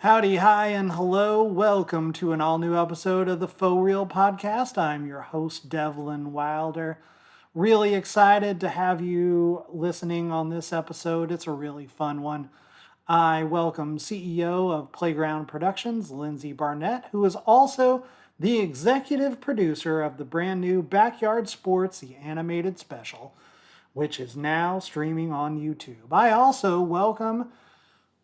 Howdy, hi, and hello. Welcome to an all new episode of the Faux Real podcast. I'm your host, Devlin Wilder. Really excited to have you listening on this episode. It's a really fun one. I welcome CEO of Playground Productions, Lindsay Barnett, who is also the executive producer of the brand new Backyard Sports, the animated special, which is now streaming on YouTube. I also welcome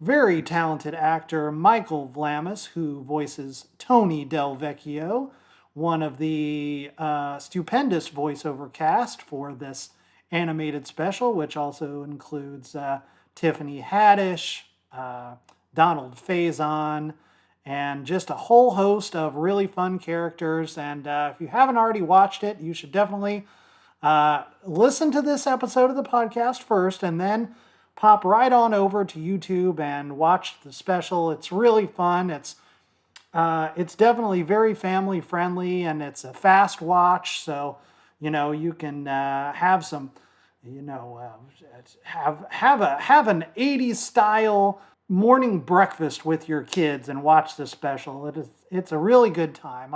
very talented actor Michael Vlamis, who voices Tony Delvecchio, one of the stupendous voiceover cast for this animated special, which also includes Tiffany Haddish, Donald Faison, and just a whole host of really fun characters. And if you haven't already watched it, you should definitely listen to this episode of the podcast first and then pop right on over to YouTube and watch the special. It's really fun. It's definitely very family friendly, and it's a fast watch. So you can have some have an 80s style morning breakfast with your kids and watch the special. It's a really good time.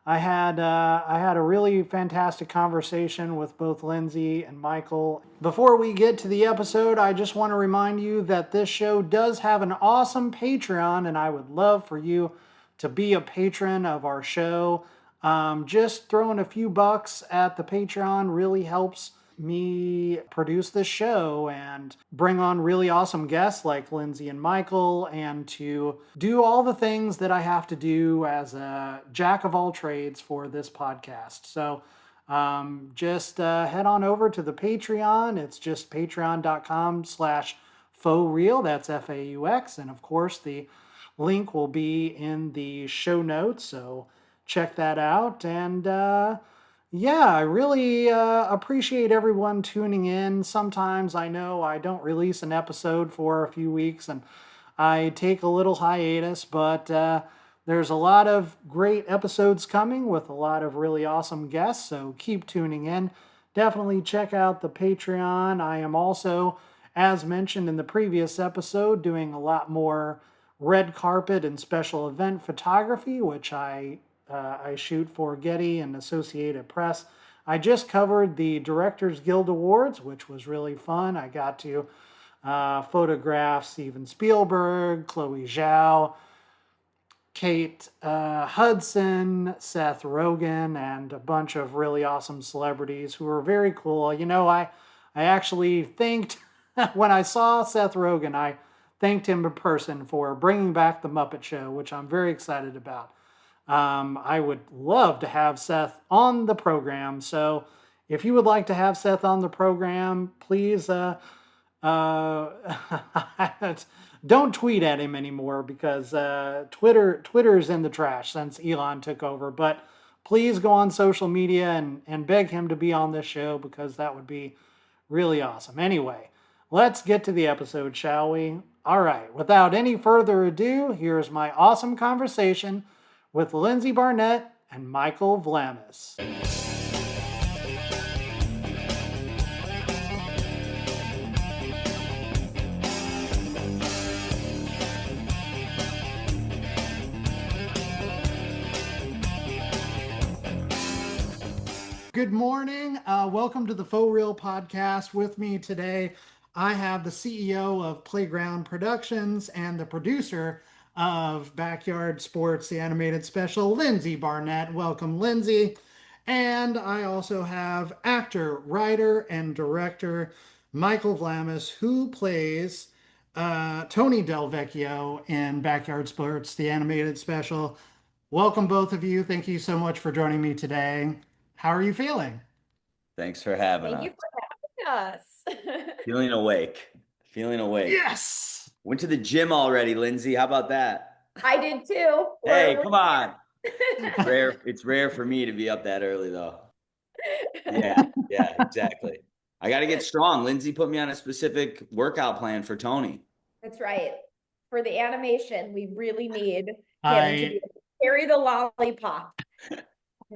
I had a really fantastic conversation with both Lindsay and Michael. Before we get to the episode, I just want to remind you that this show does have an awesome Patreon, and I would love for you to be a patron of our show. Just throwing a few bucks at the Patreon really helps me produce this show and bring on really awesome guests like Lindsay and Michael, and to do all the things that I have to do as a jack of all trades for this podcast. So just head on over to the Patreon. It's just patreon.com/faux real. That's FAUX. And of course, the link will be in the show notes. So check that out. And I really appreciate everyone tuning in. Sometimes I know I don't release an episode for a few weeks and I take a little hiatus, but there's a lot of great episodes coming with a lot of really awesome guests, so keep tuning in. Definitely check out the Patreon. I am also, as mentioned in the previous episode, doing a lot more red carpet and special event photography, which I shoot for Getty and Associated Press. I just covered the Directors Guild Awards, which was really fun. I got to photograph Steven Spielberg, Chloe Zhao, Kate Hudson, Seth Rogen, and a bunch of really awesome celebrities who were very cool. I actually thanked, when I saw Seth Rogen, I thanked him in person for bringing back the Muppet Show, which I'm very excited about. I would love to have Seth on the program. So if you would like to have Seth on the program, please don't tweet at him anymore, because Twitter's in the trash since Elon took over. But please go on social media and beg him to be on this show, because that would be really awesome. Anyway, let's get to the episode, shall we? All right, without any further ado, here's my awesome conversation with Lindsay Barnett and Michael Vlamis. Good morning. Welcome to the Faux Real podcast. With me today, I have the CEO of Playground Productions and the producer of Backyard Sports, the animated special, Lindsay Barnett. Welcome, Lindsay. And I also have actor, writer, and director Michael Vlamis, who plays Tony Delvecchio in Backyard Sports, the animated special. Welcome, both of you. Thank you so much for joining me today. How are you feeling? Thanks for having us. Thank you for having us. Feeling awake. Yes. Went to the gym already, Lindsay. How about that? I did too. Hey, come on. It's rare for me to be up that early, though. Yeah, exactly. I got to get strong. Lindsay put me on a specific workout plan for Tony. That's right. For the animation, we really need him to be able to carry the lollipop. No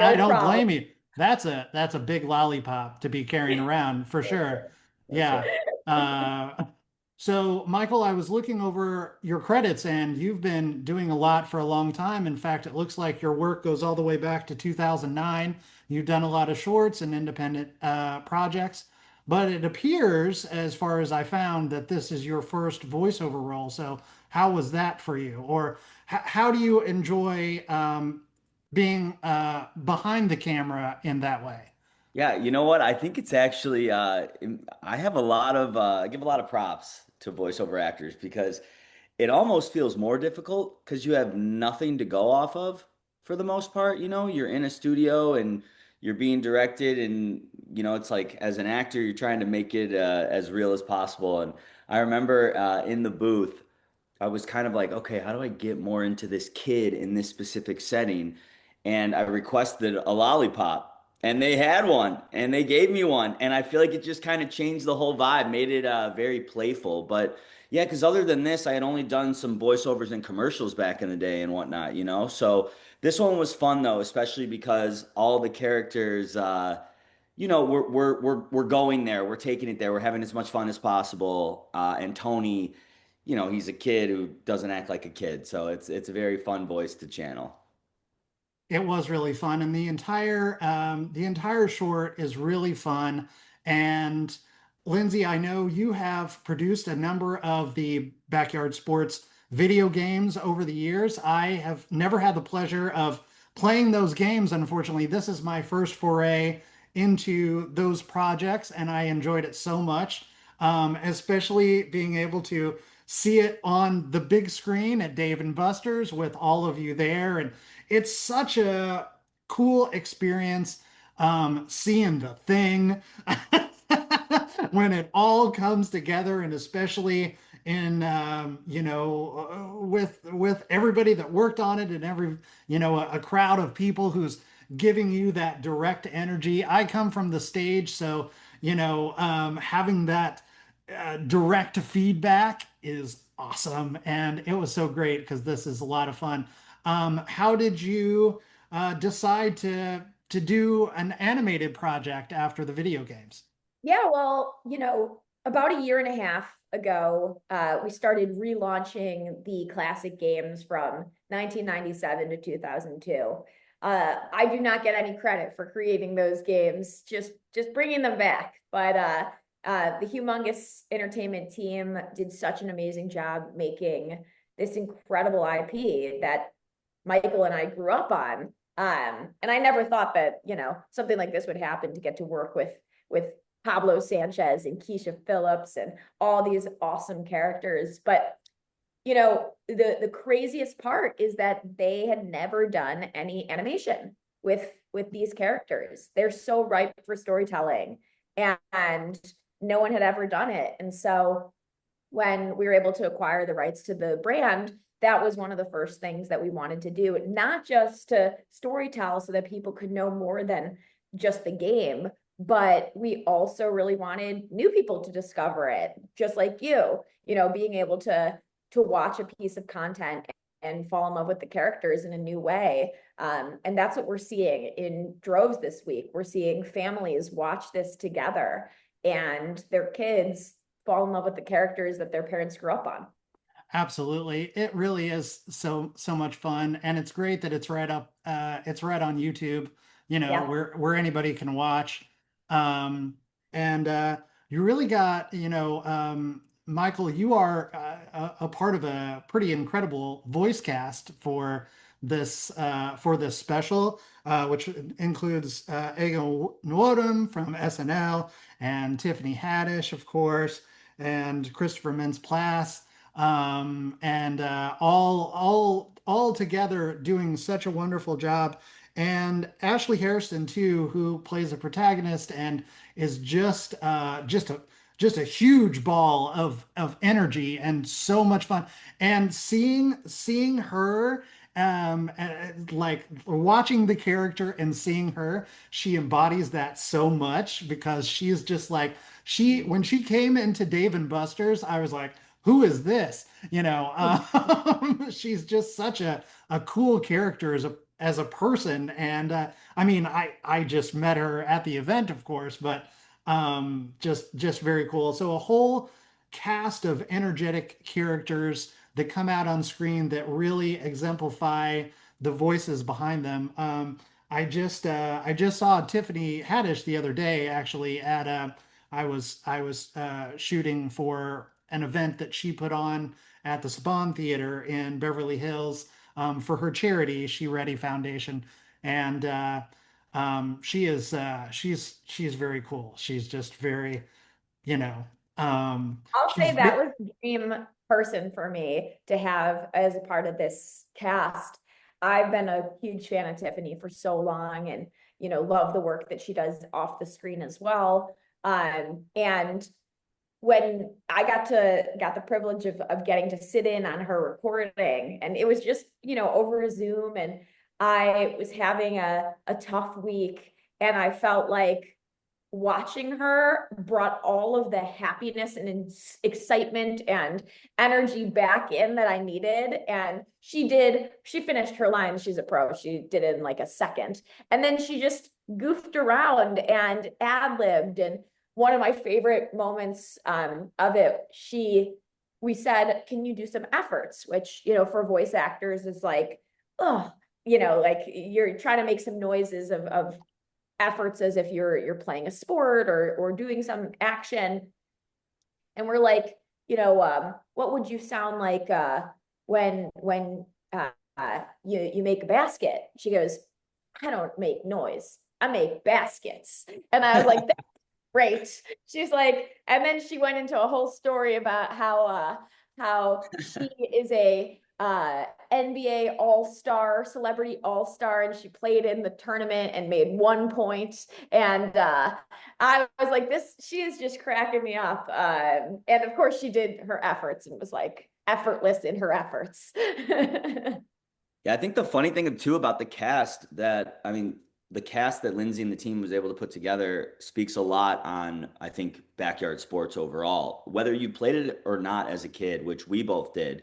I don't problem. Blame you. That's a big lollipop to be carrying around for sure. Yeah. So, Michael, I was looking over your credits and you've been doing a lot for a long time. In fact, it looks like your work goes all the way back to 2009. You've done a lot of shorts and independent projects, but it appears, as far as I found, that this is your first voiceover role. So, how was that for you? Or how do you enjoy being behind the camera in that way? Yeah, you know what? I think it's actually I have a lot of I give a lot of props to voiceover actors because it almost feels more difficult because you have nothing to go off of for the most part. You know, you're in a studio and you're being directed, and it's like as an actor, you're trying to make it as real as possible. And I remember in the booth, I was kind of like, okay, how do I get more into this kid in this specific setting? And I requested a lollipop, and they had one, and they gave me one, and I feel like it just kind of changed the whole vibe, made it very playful. But yeah, because other than this, I had only done some voiceovers and commercials back in the day and whatnot, you know. So this one was fun though, especially because all the characters, we're going there, we're taking it there, we're having as much fun as possible. And Tony, he's a kid who doesn't act like a kid, so it's a very fun voice to channel. It was really fun, and the entire short is really fun. And Lindsay, I know you have produced a number of the backyard sports video games over the years. I have never had the pleasure of playing those games. Unfortunately, this is my first foray into those projects, and I enjoyed it so much, especially being able to see it on the big screen at Dave and Buster's with all of you there. And it's such a cool experience seeing the thing when it all comes together, and especially in with everybody that worked on it, and every a crowd of people who's giving you that direct energy. I come from the stage, so having that direct feedback is awesome, and it was so great because this is a lot of fun. How did you decide to do an animated project after the video games? Yeah, well, about a year and a half ago, we started relaunching the classic games from 1997 to 2002. I do not get any credit for creating those games, just bringing them back. But the Humongous Entertainment team did such an amazing job making this incredible IP that Michael and I grew up on. And I never thought that, something like this would happen, to get to work with Pablo Sanchez and Keisha Phillips and all these awesome characters. But the craziest part is that they had never done any animation with these characters. They're so ripe for storytelling, and no one had ever done it. And so when we were able to acquire the rights to the brand, that was one of the first things that we wanted to do, not just to storytell so that people could know more than just the game, but we also really wanted new people to discover it, just like being able to watch a piece of content and fall in love with the characters in a new way. And that's what we're seeing in droves this week. We're seeing families watch this together, and their kids fall in love with the characters that their parents grew up on. Absolutely. It really is so much fun, and it's great that it's right on YouTube, Yeah. where anybody can watch. Um and you really got, Michael, you are a part of a pretty incredible voice cast for this special, which includes Ego Nwodim from SNL, and Tiffany Haddish, of course, and Christopher Mintz-Plasse, and all together doing such a wonderful job. And Ashley Hairston too, who plays a protagonist and is just a huge ball of energy and so much fun. And seeing her, like watching the character and seeing her, she embodies that so much, because she's just like, when she came into Dave and Buster's, I was like, who is this? She's just such a cool character as a person. And I mean, I just met her at the event, of course, but just very cool. So a whole cast of energetic characters that come out on screen that really exemplify the voices behind them. I just saw Tiffany Haddish the other day actually at I was shooting for an event that she put on at the Saban Theater in Beverly Hills for her charity, She Ready Foundation, and she's very cool. She's just very, you know, I'll she's say that was the dream person for me to have as a part of this cast. I've been a huge fan of Tiffany for so long and, love the work that she does off the screen as well. And when I got the privilege of getting to sit in on her recording, and it was just, over Zoom, and I was having a tough week, and I felt like watching her brought all of the happiness and excitement and energy back in that I needed. And she finished her line. She's a pro. She did it in like a second. And then she just goofed around and ad-libbed. And one of my favorite moments of it, we said, can you do some efforts? Which, for voice actors is like, oh, like you're trying to make some noises of efforts as if you're playing a sport or doing some action. And we're like, what would you sound like when you make a basket? She goes, I don't make noise. I make baskets. And I was like, that's great. She's like, and then she went into a whole story about how she is a NBA All-Star, celebrity All-Star, and she played in the tournament and made 1 point. And I was like, she is just cracking me up. And of course, she did her efforts and was like effortless in her efforts. Yeah, I think the funny thing too about the cast the cast that Lindsay and the team was able to put together speaks a lot on, I think, backyard sports overall. Whether you played it or not as a kid, which we both did,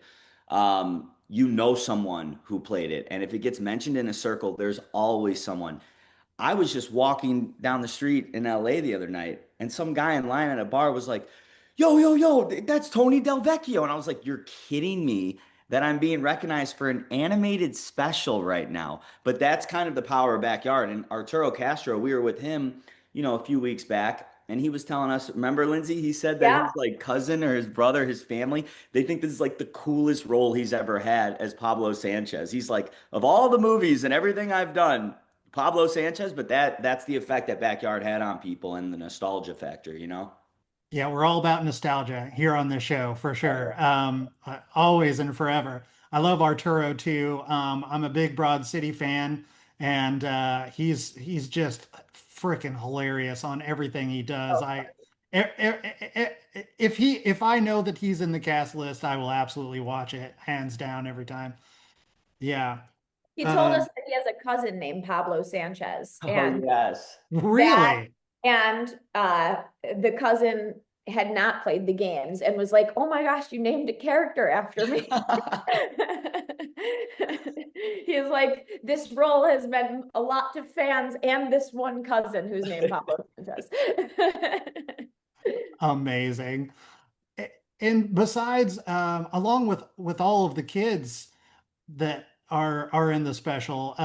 you know someone who played it. And if it gets mentioned in a circle, there's always someone. I was just walking down the street in LA the other night, and some guy in line at a bar was like, yo, yo, yo, that's Tony Delvecchio. And I was like, you're kidding me that I'm being recognized for an animated special right now. But that's kind of the power of backyard. And Arturo Castro, we were with him, a few weeks back, and he was telling us, remember, Lindsay, he said that Yeah. his like cousin or his brother, his family, they think this is like the coolest role he's ever had as Pablo Sanchez. He's like, of all the movies and everything I've done, Pablo Sanchez, but that's the effect that backyard had on people and the nostalgia factor. Yeah, we're all about nostalgia here on this show for sure. Always and forever. I love Arturo too. I'm a big Broad City fan, and he's just freaking hilarious on everything he does. Oh, If I know that he's in the cast list, I will absolutely watch it, hands down, every time. Yeah. he told us Um, that he has a cousin named Pablo Sanchez, Oh and yes. that really? and the cousin had not played the games and was like, oh my gosh, you named a character after me. He's like, this role has meant a lot to fans and this one cousin who's named Pablo Sanchez. Amazing. And besides, along with all of the kids that are in the special,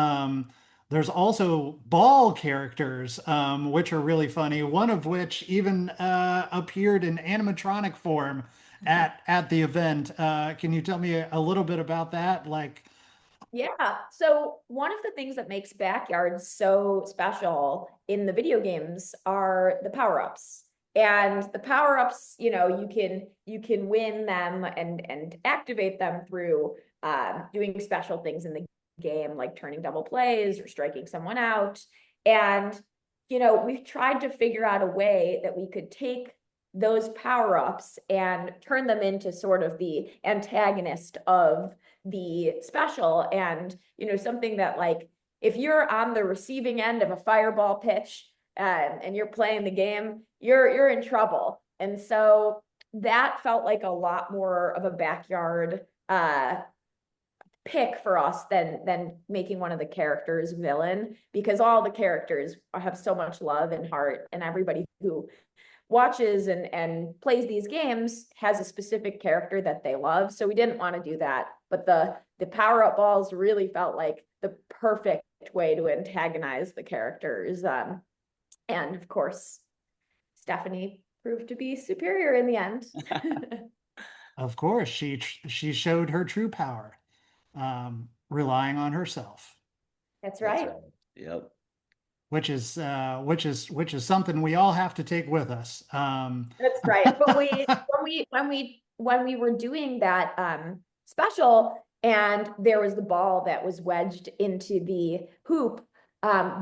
there's also ball characters, which are really funny. One of which even appeared in animatronic form at the event. Can you tell me a little bit about that? Like, Yeah. So one of the things that makes backyards so special in the video games are the power-ups. And the power-ups, you can win them and activate them through doing special things in the game, like turning double plays or striking someone out. And we've tried to figure out a way that we could take those power-ups and turn them into sort of the antagonist of the special. And something that, like, if you're on the receiving end of a fireball pitch and you're playing the game, you're in trouble. And so that felt like a lot more of a backyard pick for us than making one of the characters villain, because all the characters have so much love and heart, and everybody who watches and plays these games has a specific character that they love. So we didn't want to do that. But the power-up balls really felt like the perfect way to antagonize the characters. And of course, Stephanie proved to be superior in the end. Of course, she showed her true power, relying on herself, That's That's right. right. Yep. which is something we all have to take with us. That's right. But when we were doing that special and there was the ball that was wedged into the hoop,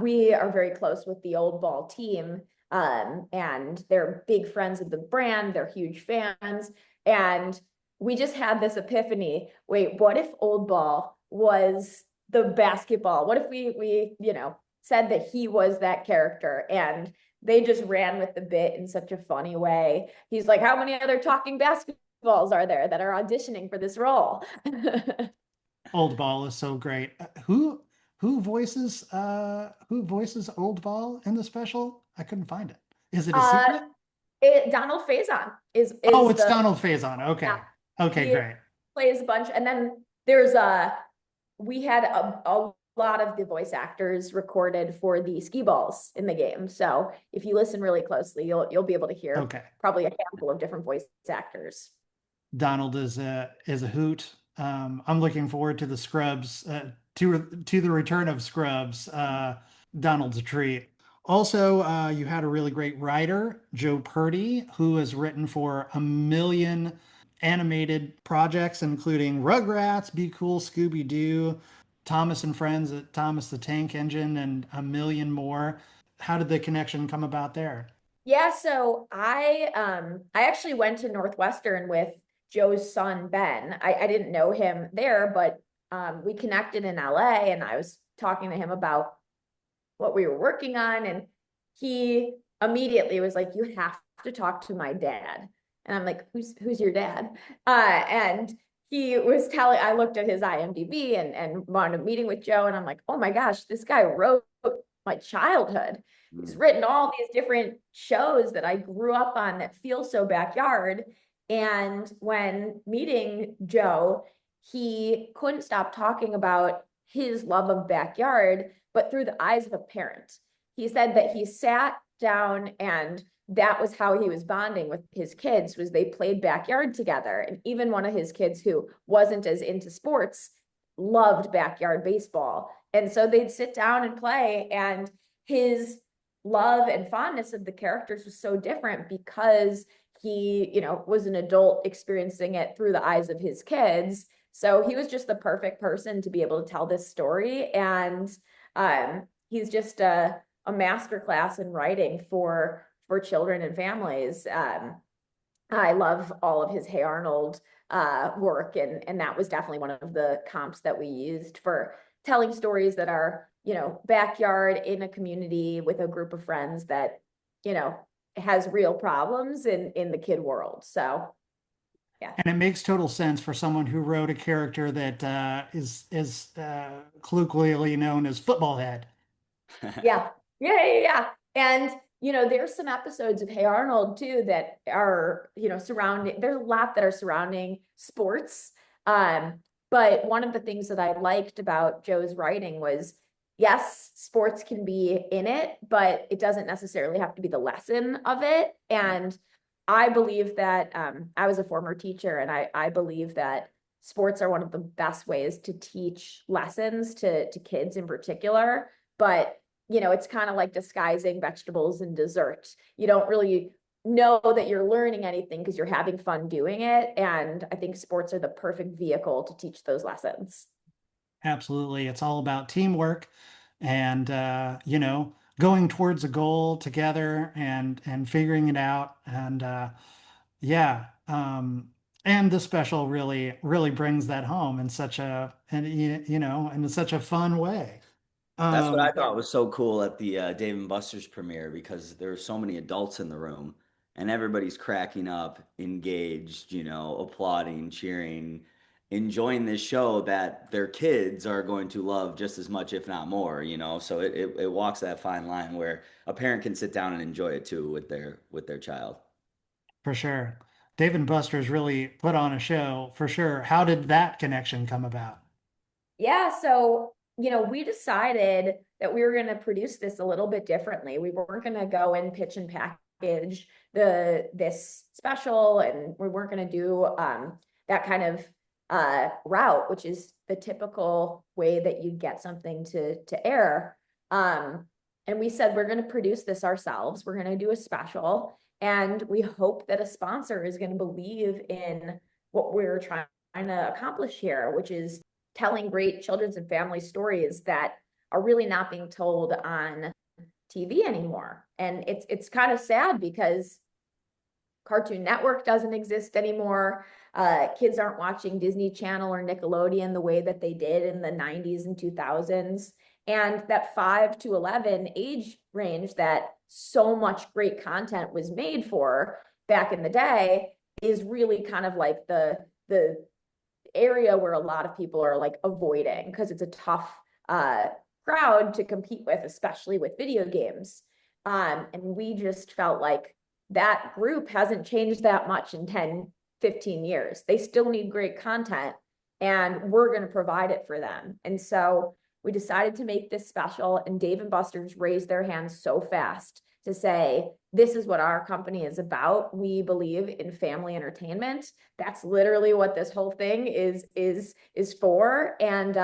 we are very close with the Old Ball team. And they're big friends of the brand, they're huge fans. And we just had this epiphany. Wait, what if Old Ball was the basketball? What if we said that he was that character? And they just ran with the bit in such a funny way. He's like, how many other talking basketballs are there that are auditioning for this role? Old Ball is so great. Who voices Old Ball in the special? I couldn't find it. Is it a uh, secret? Donald Faison is Oh, it's the Donald Faison. Okay. yeah, Okay, he great. plays a bunch. And then we had a lot of the voice actors recorded for the skee balls in the game. So if you listen really closely, you'll be able to hear Okay. probably a handful of different voice actors. Donald is a hoot. I'm looking forward to the Scrubs, to the return of Scrubs. Donald's a treat. Also, you had a really great writer, Joe Purdy, who has written for a million animated projects, including Rugrats, Be Cool, Scooby Doo, Thomas and Friends, Thomas the Tank Engine, and a million more. How did the connection come about there? Yeah, so I actually went to Northwestern with Joe's son Ben. I didn't know him there, but we connected in LA and I was talking to him about what we were working on, and he immediately was like, you have to talk to my dad. And I'm like, who's your dad? And he was telling, I looked at his IMDb and wanted a meeting with Joe, and I'm like, oh my gosh, this guy wrote my childhood. He's written all these different shows that I grew up on that feel so backyard. And when meeting Joe, he couldn't stop talking about his love of backyard, but through the eyes of a parent. He said that he sat down and that was how he was bonding with his kids, was they played backyard together. And even one of his kids who wasn't as into sports loved backyard baseball. And so they'd sit down and play, and his love and fondness of the characters was so different because he, was an adult experiencing it through the eyes of his kids. So he was just the perfect person to be able to tell this story. And he's just a masterclass in writing for children and families. I love all of his Hey Arnold work, and that was definitely one of the comps that we used for telling stories that are, backyard in a community with a group of friends that, has real problems in the kid world. So yeah. And it makes total sense for someone who wrote a character that is colloquially known as Football Head. Yeah. Yeah. And, there's some episodes of Hey Arnold too that are, surrounding, there's a lot that are surrounding sports. But one of the things that I liked about Joe's writing was, yes, sports can be in it, but it doesn't necessarily have to be the lesson of it. And I believe that I was a former teacher, and I believe that sports are one of the best ways to teach lessons to kids in particular. But it's kind of like disguising vegetables and dessert. You don't really know that you're learning anything because you're having fun doing it. And I think sports are the perfect vehicle to teach those lessons. Absolutely. It's all about teamwork and going towards a goal together and figuring it out. And yeah, and the special really brings that home in such a and in such a fun way. That's what I Um, thought was so cool at the Dave and Buster's premiere, because there were so many adults in the room and everybody's cracking up, engaged, applauding, cheering. enjoying this show that their kids are going to love just as much, if not more, So it walks that fine line where a parent can sit down and enjoy it too with their child. For sure. Dave and Buster's really put on a show for sure. How did that connection come about? Yeah, so, we decided that we were going to produce this a little bit differently. We weren't going to go and pitch and package this special, and we weren't going to do that kind of route, which is the typical way that you get something to air. And we said we're going to produce this ourselves. We're going to do a special, and we hope that a sponsor is going to believe in what we're trying to accomplish here, which is telling great children's and family stories that are really not being told on TV anymore. And it's kind of sad because Cartoon Network doesn't exist anymore. Kids aren't watching Disney Channel or Nickelodeon the way that they did in the 90s and 2000s. And that 5 to 11 age range that so much great content was made for back in the day is really kind of like the area where a lot of people are like avoiding because it's a tough crowd to compete with, especially with video games. And we just felt like that group hasn't changed that much in 10, 15 years. They still need great content, and we're going to provide it for them. And so we decided to make this special, and Dave and Buster's raised their hands so fast to say, this is what our company is about. We believe in family entertainment. That's literally what this whole thing is for. And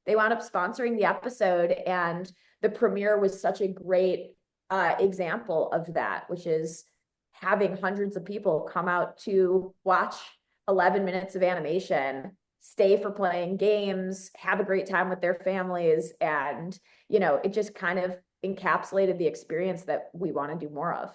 they wound up sponsoring the episode, and the premiere was such a great example of that, which is having hundreds of people come out to watch 11 minutes of animation, stay for playing games, have a great time with their families. And, it just kind of encapsulated the experience that we want to do more of.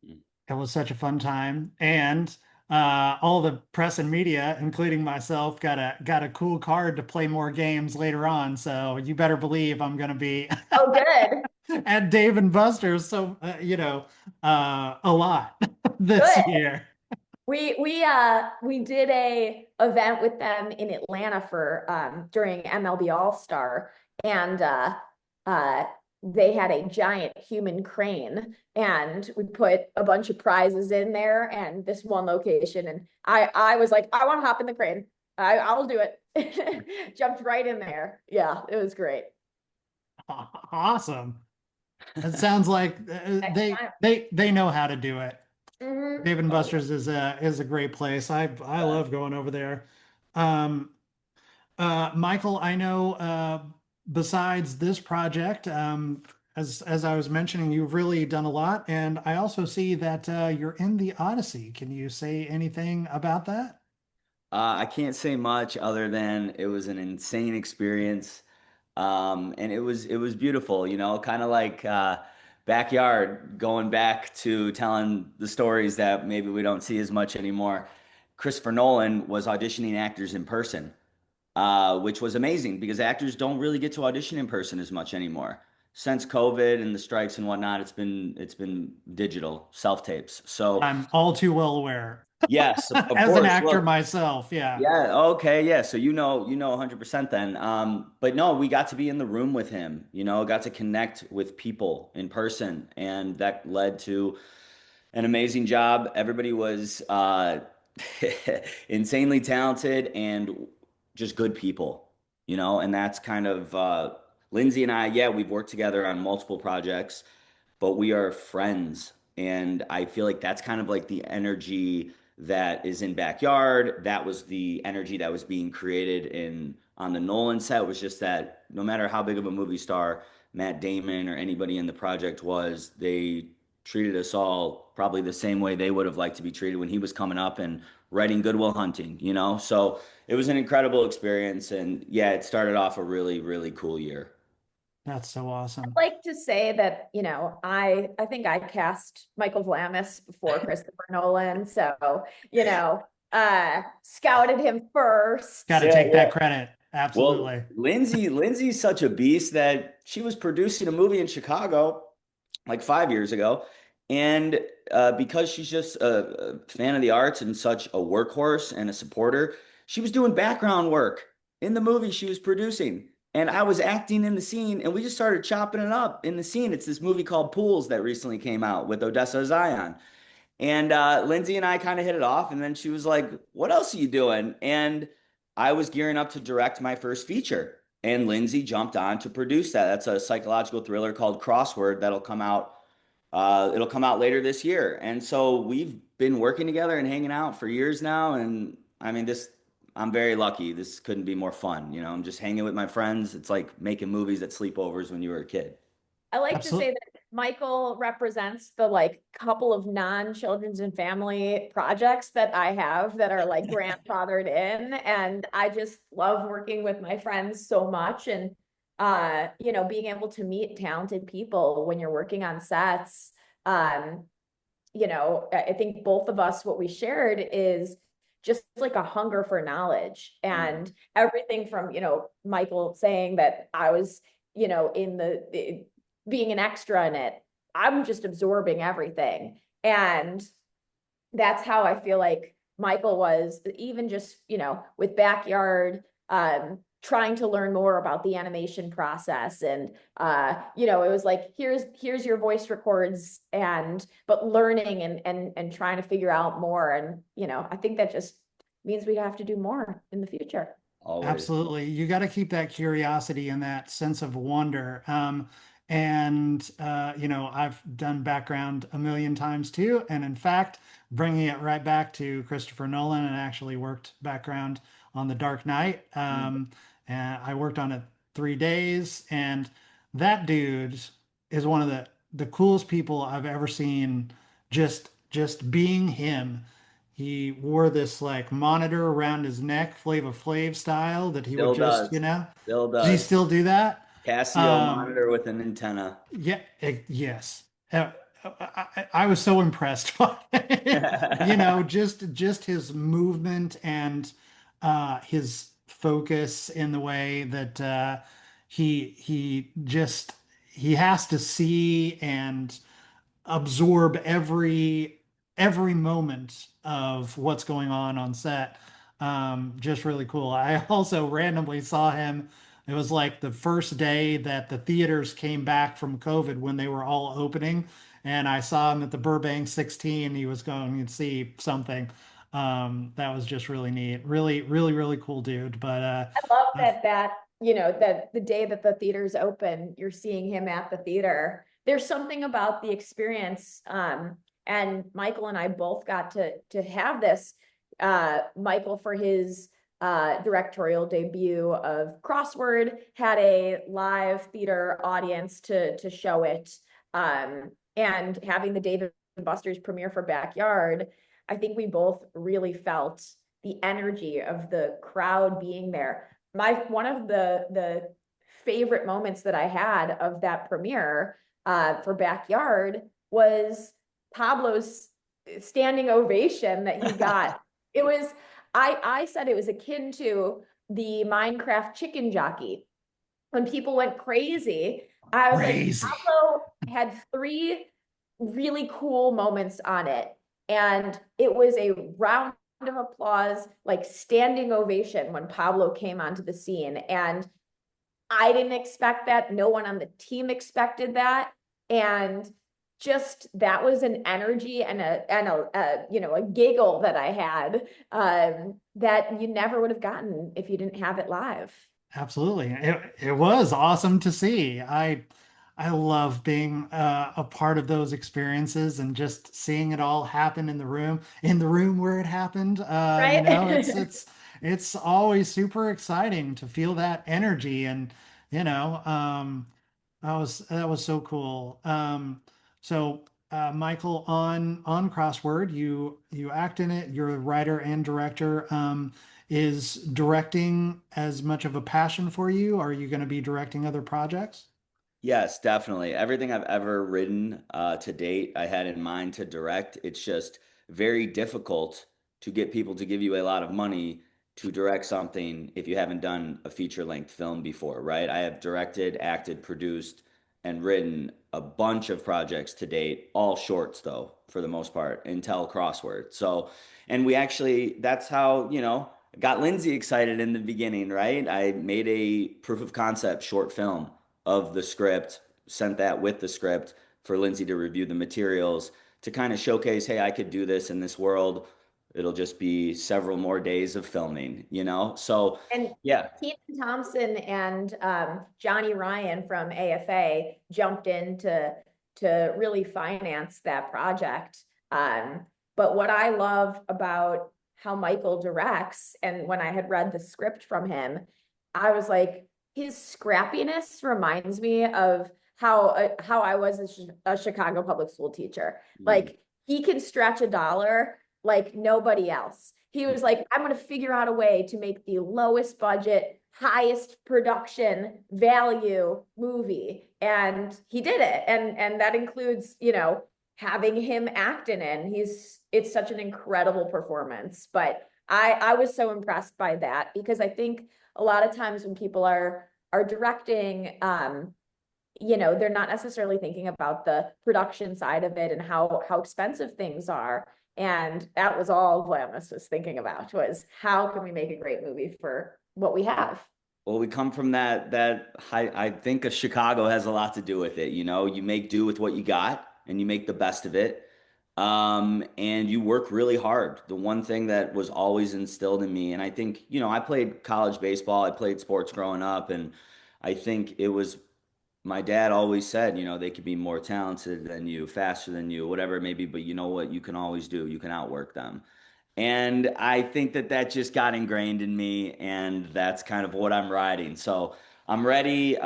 It was such a fun time. And all the press and media, including myself, got a cool card to play more games later on. So you better believe I'm going to be Oh, good. at Dave and Buster's. So, a lot this Good. year. We did a event with them in Atlanta for during MLB All-Star, and they had a giant human crane, and we put a bunch of prizes in there and this one location, and I was like, I want to hop in the crane. I'll do it. Jumped right in there. Yeah, it was great. Awesome. It sounds like they know how to do it. Dave and Buster's is a great place. I love going over there. Michael, I know besides this project, as I was mentioning, you've really done a lot, and I also see that you're in the Odyssey. Can you say anything about that? I can't say much other than it was an insane experience. And it was beautiful, kind of like backyard, going back to telling the stories that maybe we don't see as much anymore. Christopher Nolan was auditioning actors in person, which was amazing because actors don't really get to audition in person as much anymore. Since COVID and the strikes and whatnot, it's been digital self tapes. So I'm all too well aware. yes, of As an course. actor Look, myself, yeah. yeah, okay, yeah. So you know 100% then. But no, we got to be in the room with him, got to connect with people in person, and that led to an amazing job. Everybody was insanely talented and just good people, and that's kind of Lindsay and I, yeah, we've worked together on multiple projects, but we are friends. And I feel like that's kind of like the energy that is in Backyard. That was the energy that was being created in on the Nolan set, was just that no matter how big of a movie star Matt Damon or anybody in the project was, they treated us all probably the same way they would have liked to be treated when he was coming up and writing Good Will Hunting, So it was an incredible experience. And yeah, it started off a really, really cool year. That's so awesome. Like to say that, I think I cast Michael Vlamis before Christopher Nolan. So, scouted him first. Got to Yeah, take yeah. that credit. Well, Absolutely. Lindsay's such a beast that she was producing a movie in Chicago like 5 years ago. And because she's just a fan of the arts and such a workhorse and a supporter, She was doing background work in the movie she was producing. And I was acting in the scene, and we just started chopping it up in the scene. It's this movie called Pools that recently came out with Odessa Zion. And Lindsay and I kind of hit it off. And then she was like, "What else are you doing?" And I was gearing up to direct my first feature. And Lindsay jumped on to produce that. That's a psychological thriller called Crossword that'll come out. It'll come out later this year. And so we've been working together and hanging out for years now. And I mean, I'm very lucky. This couldn't be more fun. You know, I'm just hanging with my friends. It's like making movies at sleepovers when you were a kid. I like to say Absolutely. that Michael represents the like couple of non-children's and family projects that I have that are like grandfathered in. And I just love working with my friends so much. And being able to meet talented people when you're working on sets. Um, I think both of us, what we shared is just like a hunger for knowledge and everything from, Michael saying that I was, in being an extra in it. I'm just absorbing everything. And that's how I feel like Michael was, even just, with Backyard, trying to learn more about the animation process. And it was like, here's your voice records, but learning and trying to figure out more. And I think that just means we have to do more in the future. Always. Absolutely. You got to keep that curiosity and that sense of wonder. I've done background a million times too. And in fact, bringing it right back to Christopher Nolan and actually worked background on The Dark Knight. And I worked on it 3 days. And that dude is one of the coolest people I've ever seen just being him. He wore this like monitor around his neck, Flava Flav style, that he would Still just, does. Still does he does. still do that? Casio Um, monitor with an antenna. yeah, yes. I was so impressed by it. Just his movement and his focus in the way that he has to see and absorb every moment of what's going on set. Just really cool. I also randomly saw him. It was like the first day that the theaters came back from COVID when they were all opening, and I saw him at the Burbank 16. He was going to see something. That was just really neat. Really, really, really cool dude. But I love I've that the day that the theater's open, you're seeing him at the theater. There's something about the experience. And Michael and I both got to have this. Michael for his directorial debut of Crossword had a live theater audience to show it. And having the Dave and Buster's premiere for Backyard, I think we both really felt the energy of the crowd being there. One of the favorite moments that I had of that premiere for Backyard was Pablo's standing ovation that he got. It was I said it was akin to the Minecraft chicken jockey. When people went crazy, I was like, crazy. Pablo had three really cool moments on it. And it was a round of applause, like standing ovation when Pablo came onto the scene. And I didn't expect that. No one on the team expected that. And just that was an energy and a giggle that I had that you never would have gotten if you didn't have it live. Absolutely. It was awesome to see. I love being a part of those experiences and just seeing it all happen in the room where it happened. Right. It's always super exciting to feel that energy and that was so cool. Michael, on Crossword, you act in it. You're a writer and director. Is directing as much of a passion for you? Are you going to be directing other projects? Yes, definitely. Everything I've ever written to date, I had in mind to direct. It's just very difficult to get people to give you a lot of money to direct something if you haven't done a feature-length film before, right? I have directed, acted, produced, and written a bunch of projects to date, all shorts though, for the most part, until Crossword. So, and we actually, that's how, got Lindsay excited in the beginning, right? I made a proof of concept short film of the script, sent that with the script for Lindsay to review the materials to kind of showcase, hey, I could do this in this world. It'll just be several more days of filming, you know? So, And yeah. Keaton Thompson and Johnny Ryan from AFA jumped in to really finance that project. But what I love about how Michael directs, and when I had read the script from him, I was like, his scrappiness reminds me of how I was a Chicago public school teacher. Like, he can stretch a dollar like nobody else. He was like, I'm going to figure out a way to make the lowest budget, highest production value movie. And he did it. And that includes, you know, having him act in it. And it's such an incredible performance. But I was so impressed by that, because I think a lot of times when people are directing, you know, they're not necessarily thinking about the production side of it and how expensive things are. And that was all Vlamis was thinking about, was how can we make a great movie for what we have? Well, we come from that high, I think Chicago has a lot to do with it. You know, you make do with what you got and you make the best of it. And you work really hard. The one thing that was always instilled in me, and I think, you know, I played college baseball, I played sports growing up, and I think it was my dad always said, you know, they could be more talented than you, faster than you, whatever it may be, but you know what you can always do? You can outwork them. And I think that just got ingrained in me, and that's kind of what I'm riding. So I'm ready.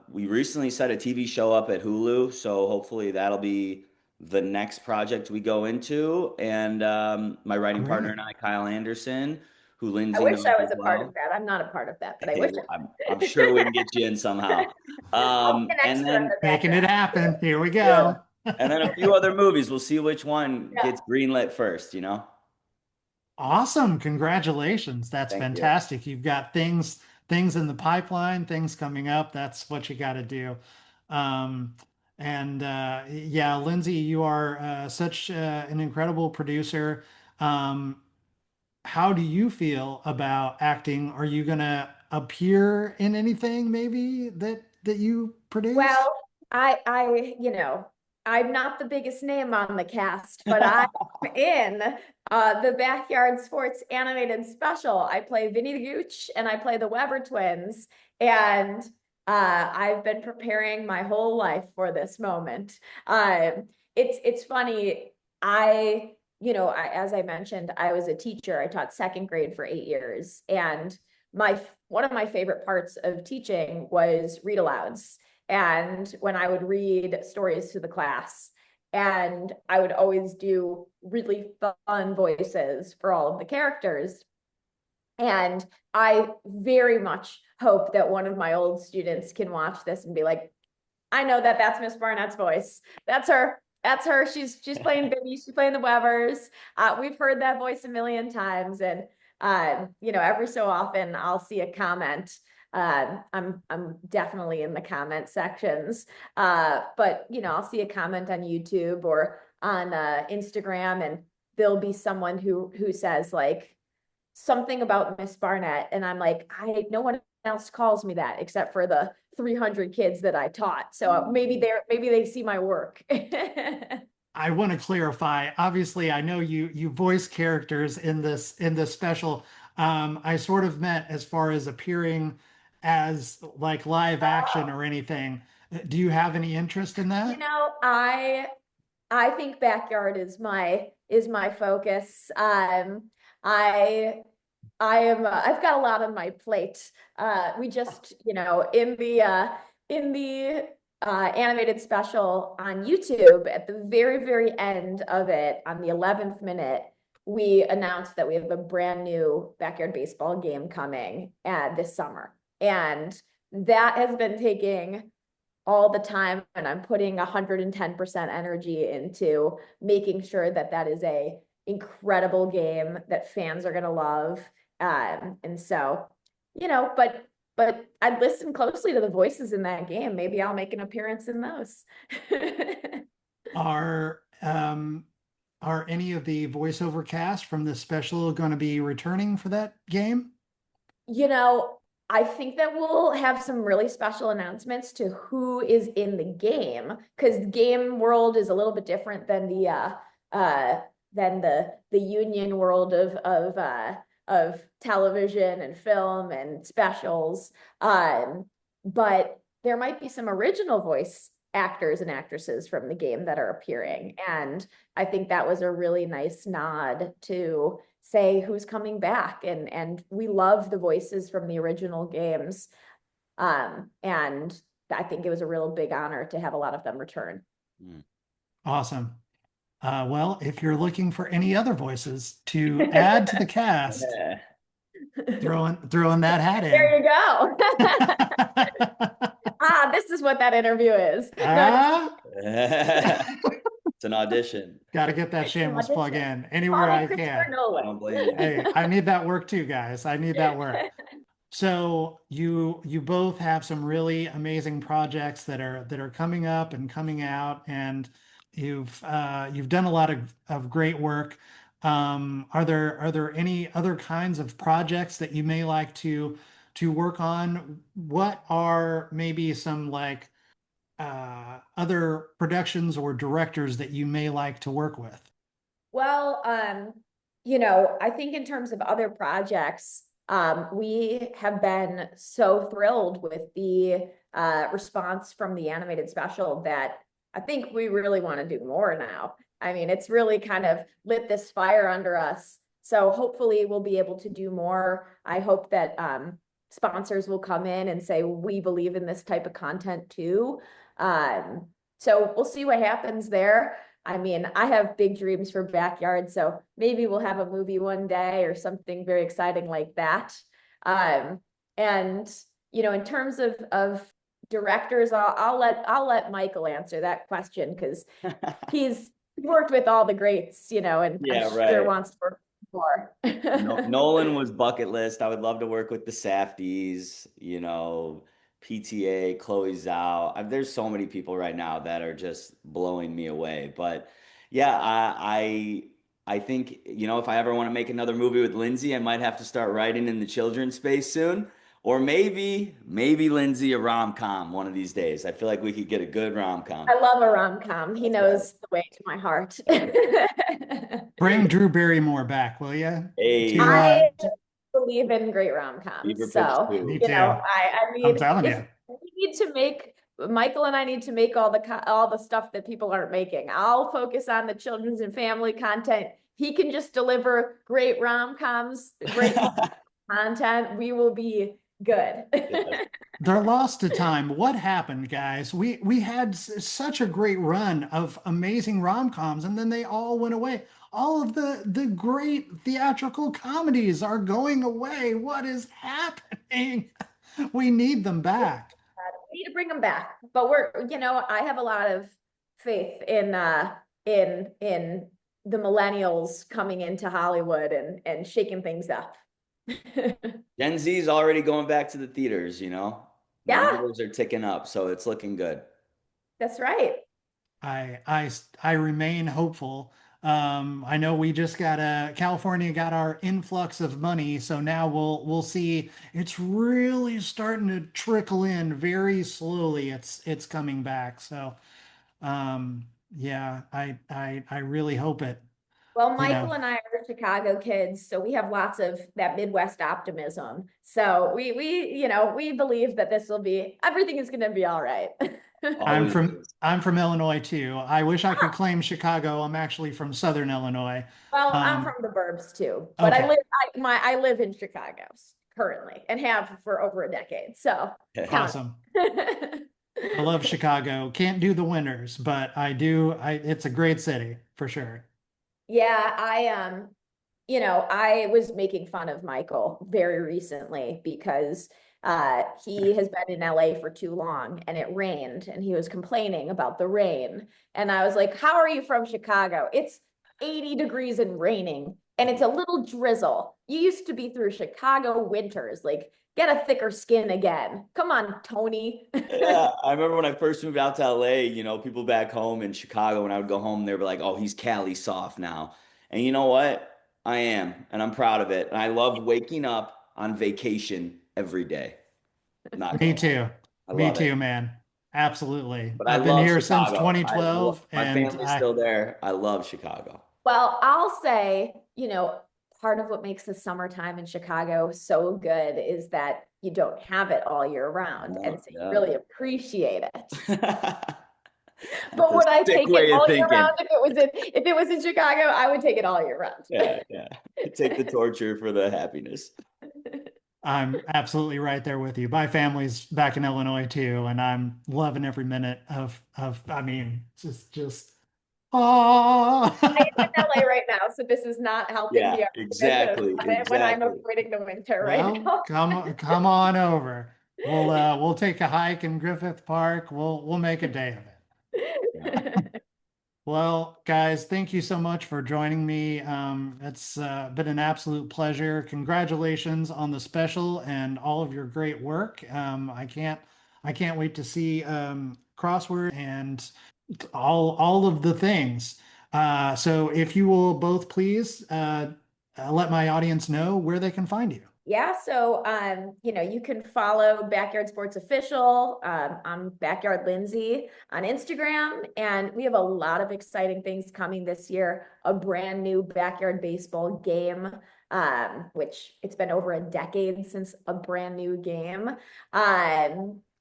We recently set a TV show up at Hulu, so hopefully that'll be the next project we go into. And my writing partner Great. and I, Kyle Anderson, who I Lindsay wish knows I as was a part of well. that. I'm not a part of that, but I Hey, wish well, I'm I sure we can get you in somehow. I'll be an And extra in then the Making it background. happen. Here we yeah, go. and then a few other movies. We'll see which one Yeah. gets greenlit first, you know? Awesome. Congratulations. That's Thank you. fantastic. You've got things in the pipeline, things coming up. That's what you got to do. Um, and yeah, Lindsay, you are such an incredible producer. Um, how do you feel about acting? Are you gonna appear in anything maybe that you produce? Well, you know, I'm not the biggest name on the cast, but I'm in the Backyard Sports animated special. I play Vinny the Gooch and I play the Weber twins. And I've been preparing my whole life for this moment. It's funny. As I mentioned, I was a teacher. I taught second grade for 8 years. And one of my favorite parts of teaching was read alouds. And when I would read stories to the class, and I would always do really fun voices for all of the characters. And I very much hope that one of my old students can watch this and be like, I know that's Miss Barnett's voice. That's her. That's her. She's playing Bibby. She's playing the Webers. We've heard that voice a million times, and you know, every so often I'll see a comment. I'm definitely in the comment sections, but you know, I'll see a comment on YouTube or on Instagram, and there'll be someone who says like something about Miss Barnett, and I'm like, no one else calls me that except for the 300 kids that I taught. So maybe they see my work. I want to clarify. Obviously, I know you voice characters in this special. I sort of meant as far as appearing as like live action or anything. Do you have any interest in You that? know, I think backyard is my focus. I I've got a lot on my plate. We just, you know, in the animated special on YouTube, at the very, very end of it, on the 11th minute, we announced that we have a brand new backyard baseball game coming this summer. And that has been taking all the time, and I'm putting 110% energy into making sure that that is a incredible game that fans are going to love. And so, you know, but I'd listen closely to the voices in that game. Maybe I'll make an appearance in those. Are are any of the voiceover cast from this special going to be returning for that game? You know, I think that we'll have some really special announcements to who is in the game, because the game world is a little bit different than the union world of television and film and specials. But there might be some original voice actors and actresses from the game that are appearing. And I think that was a really nice nod to say who's coming back. And we love the voices from the original games. And I think it was a real big honor to have a lot of them return. Awesome. Well, if you're looking for any other voices to add to the cast, Yeah. throwing that hat in. There you go. This is what that interview is. It's an audition. Got to get that shameless plug in anywhere Call me I Christopher can. Nolan. I don't blame you. Hey, I need that work too, guys. I need that work. So you both have some really amazing projects that are coming up and coming out, and you've done a lot of great work. Are there any other kinds of projects that you may like to work on? What are maybe some like other productions or directors that you may like to work with? Well, you know, I think in terms of other projects, we have been so thrilled with the response from the animated special that I think we really want to do more now. I mean, it's really kind of lit this fire under us. So hopefully we'll be able to do more. I hope that sponsors will come in and say, we believe in this type of content too. So we'll see what happens there. I mean, I have big dreams for Backyard, so maybe we'll have a movie one day or something very exciting like that. And you know, in terms of directors, I'll let Michael answer that question because he's worked with all the greats, you know, and Yeah, I'm sure right. wants to work more. Nolan was bucket list. I would love to work with the Safdies, you know, PTA, Chloe Zhao. There's so many people right now that are just blowing me away. But yeah, I think, you know, if I ever want to make another movie with Lindsay, I might have to start writing in the children's space soon. Or maybe Lindsay a rom-com one of these days. I feel like we could get a good rom-com. I love a rom-com. He That's knows the way to my heart. Bring Drew Barrymore back, will you? Hey, I believe in great Fever rom-coms. pitch So, too. Me you too. know, I I'm mean, telling if you. we need to make Michael and I need to make all the stuff that people aren't making. I'll focus on the children's and family content. He can just deliver great rom-coms, great content. We will be good. They're lost to time. What happened, guys? We had such a great run of amazing rom-coms, and then they all went away. All of the great theatrical comedies are going away. What is happening? We need them back. We need to bring them back. But you know, I have a lot of faith in the millennials coming into Hollywood and shaking things up. Gen Z's already going back to the theaters, you know? The Yeah. numbers are ticking up, so it's looking good. That's right. I remain hopeful. I know we just California got our influx of money, so now we'll see. It's really starting to trickle in very slowly. It's coming back. So, yeah, I really hope it. Well, You know, Michael and I are Chicago kids, so we have lots of that Midwest optimism. So we believe that everything is going to be all right. Always is. I'm from Illinois too. I wish I could claim Chicago. I'm actually from Southern Illinois. Well, I'm from the burbs too, but Okay. I live in Chicago currently and have for over a decade. So Awesome. I love Chicago. Can't do the winters, but I do. It's a great city for sure. Yeah, I was making fun of Michael very recently because he has been in LA for too long and it rained and he was complaining about the rain. And I was like, how are you from Chicago? It's 80 degrees and raining and it's a little drizzle. You used to be through Chicago winters. Like, get a thicker skin again. Come on, Tony. Yeah, I remember when I first moved out to LA, people back home in Chicago, when I would go home, they were like, oh, he's Cali soft now. And you know what? I am, and I'm proud of it. And I love waking up on vacation every day. Not Me gonna lie. too. I Me love too, it. man. Absolutely. But I I've been love here since Chicago. 2012, My and family's still there. I love Chicago. Well, I'll say, part of what makes the summertime in Chicago so good is that you don't have it all year round. No, And so you yeah. really appreciate it. That's But a would I sick take way it of all year thinking. round if it was in Chicago? I would take it all year round. Yeah. Take the torture for the happiness. I'm absolutely right there with you. My family's back in Illinois too, and I'm loving every minute of I mean, just oh. I'm in LA right now, so this is not helping Yeah, the exactly. when I'm avoiding the winter right Well, now. come on over. We'll take a hike in Griffith Park. We'll make a day of it. Well, guys, thank you so much for joining me. It's been an absolute pleasure. Congratulations on the special and all of your great work. I can't wait to see Crossword and all of the things. So if you will both please let my audience know where they can find you. Yeah, so you can follow Backyard Sports Official. I'm Backyard Lindsay on Instagram, and we have a lot of exciting things coming this year. A brand new backyard baseball game, which it's been over a decade since a brand new game.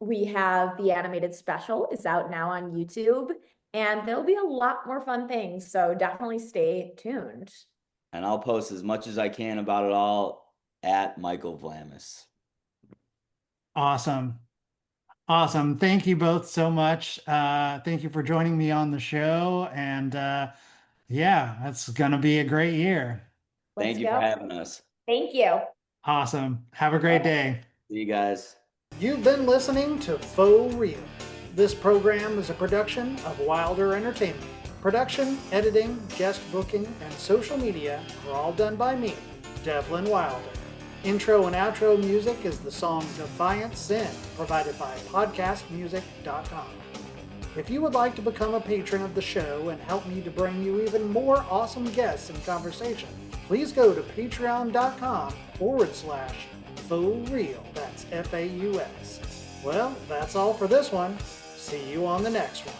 We have the animated special is out now on YouTube, and there'll be a lot more fun things. So definitely stay tuned. And I'll post as much as I can about it all at Michael Vlamis. Awesome. Thank you both so much. Thank you for joining me on the show. And yeah, it's going to be a great year. Thank you for having us. Thank you. Awesome. Have a great day. See you guys. You've been listening to Faux Real. This program is a production of Wilder Entertainment. Production, editing, guest booking, and social media are all done by me, Devlin Wilder. Intro and outro music is the song Defiant Sin, provided by podcastmusic.com. If you would like to become a patron of the show and help me to bring you even more awesome guests and conversation, please go to patreon.com/Faux Real. That's FAUS. Well, that's all for this one. See you on the next one.